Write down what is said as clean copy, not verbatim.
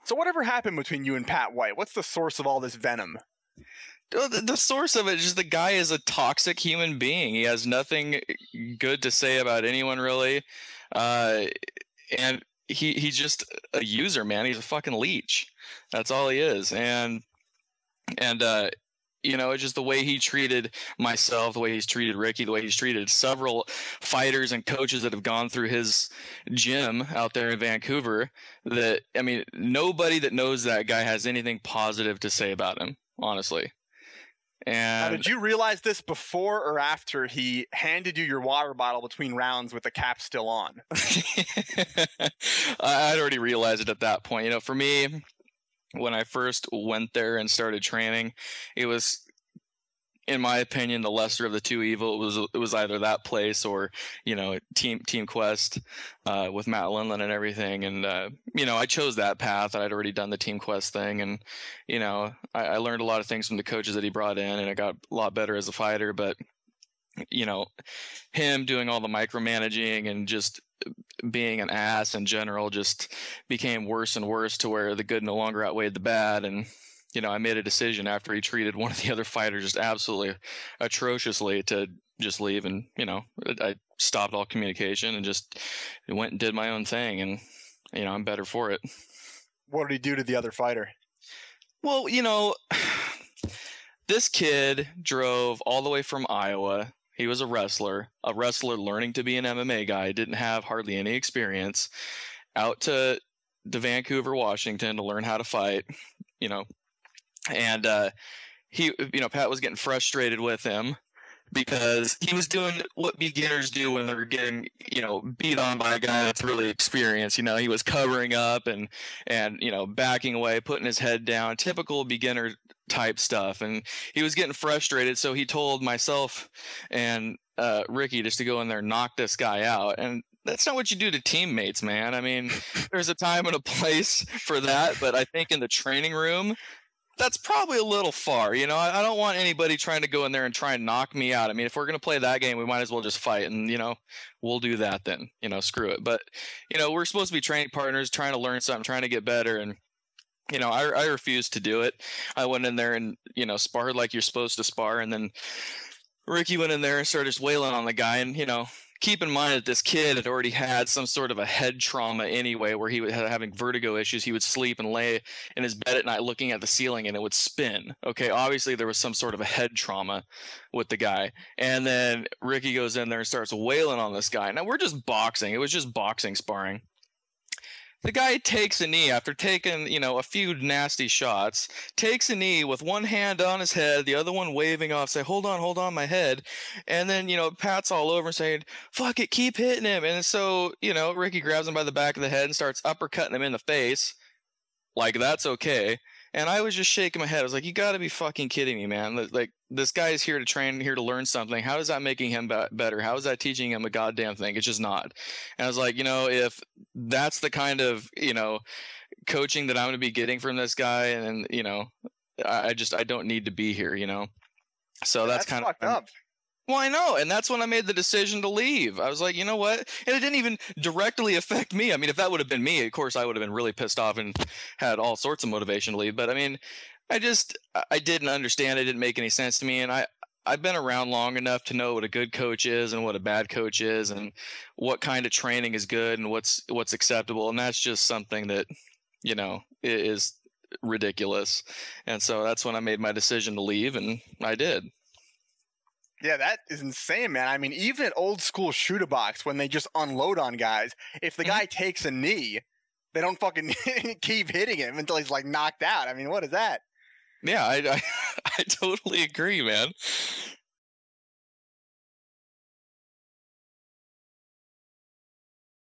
So whatever happened between you and Pat White? What's the source of all this venom? The source of it is just the guy is a toxic human being. He has nothing good to say about anyone, really. And he's just a user, man. He's a fucking leech. That's all he is. And it's just the way he treated myself, the way he's treated Ricky, the way he's treated several fighters and coaches that have gone through his gym out there in Vancouver. Nobody that knows that guy has anything positive to say about him, honestly. And now, did you realize this before or after he handed you your water bottle between rounds with the cap still on? I'd already realized it at that point. For me, when I first went there and started training, it was, in my opinion, the lesser of the two evil. It was either that place or, Team Quest with Matt Lindland and everything. And, I chose that path. I'd already done the Team Quest thing. And, I learned a lot of things from the coaches that he brought in, and I got a lot better as a fighter. But, him doing all the micromanaging and just being an ass in general just became worse and worse to where the good no longer outweighed the bad. And, I made a decision after he treated one of the other fighters just absolutely atrociously to just leave. And, I stopped all communication and just went and did my own thing. And, I'm better for it. What did he do to the other fighter? Well, this kid drove all the way from Iowa. He was a wrestler learning to be an MMA guy, didn't have hardly any experience, out to Vancouver, Washington to learn how to fight, and Pat was getting frustrated with him because he was doing what beginners do when they're getting, beat on by a guy that's really experienced. He was covering up and backing away, putting his head down, typical beginner type stuff. And he was getting frustrated. So he told myself and Ricky just to go in there and knock this guy out. And that's not what you do to teammates, man. I mean, there's a time and a place for that. But I think in the training room, that's probably a little far. I don't want anybody trying to go in there and try and knock me out. I mean, if we're going to play that game, we might as well just fight, and, we'll do that then, screw it. But, we're supposed to be training partners, trying to learn something, trying to get better. And, I refused to do it. I went in there and, sparred like you're supposed to spar. And then Ricky went in there and started just wailing on the guy. And, keep in mind that this kid had already had some sort of a head trauma anyway, where he was having vertigo issues. He would sleep and lay in his bed at night looking at the ceiling and it would spin. Okay, obviously there was some sort of a head trauma with the guy. And then Ricky goes in there and starts wailing on this guy. Now, we're just boxing. It was just boxing sparring. The guy takes a knee after taking, a few nasty shots, takes a knee with one hand on his head, the other one waving off, say, hold on, my head. And then, pats all over and saying, fuck it, keep hitting him. And so, Ricky grabs him by the back of the head and starts uppercutting him in the face. Like, that's okay. And I was just shaking my head. I was like, you gotta be fucking kidding me, man. Like, this guy is here to train, here to learn something. How is that making him better? How is that teaching him a goddamn thing? It's just not. And I was like, if that's the kind of, coaching that I'm going to be getting from this guy, and, I don't need to be here, So that's kind of fucked up. Well, I know, and that's when I made the decision to leave. I was like, you know what? And it didn't even directly affect me. I mean, if that would have been me, of course, I would have been really pissed off and had all sorts of motivation to leave. But I mean, I didn't understand. It didn't make any sense to me. And I've been around long enough to know what a good coach is and what a bad coach is and what kind of training is good and what's acceptable. And that's just something that, is ridiculous. And so that's when I made my decision to leave, and I did. Yeah, that is insane, man. I mean, even at old school shoot-a-box, when they just unload on guys, if the guy takes a knee, they don't fucking keep hitting him until he's like knocked out. I mean, what is that? Yeah, I totally agree, man.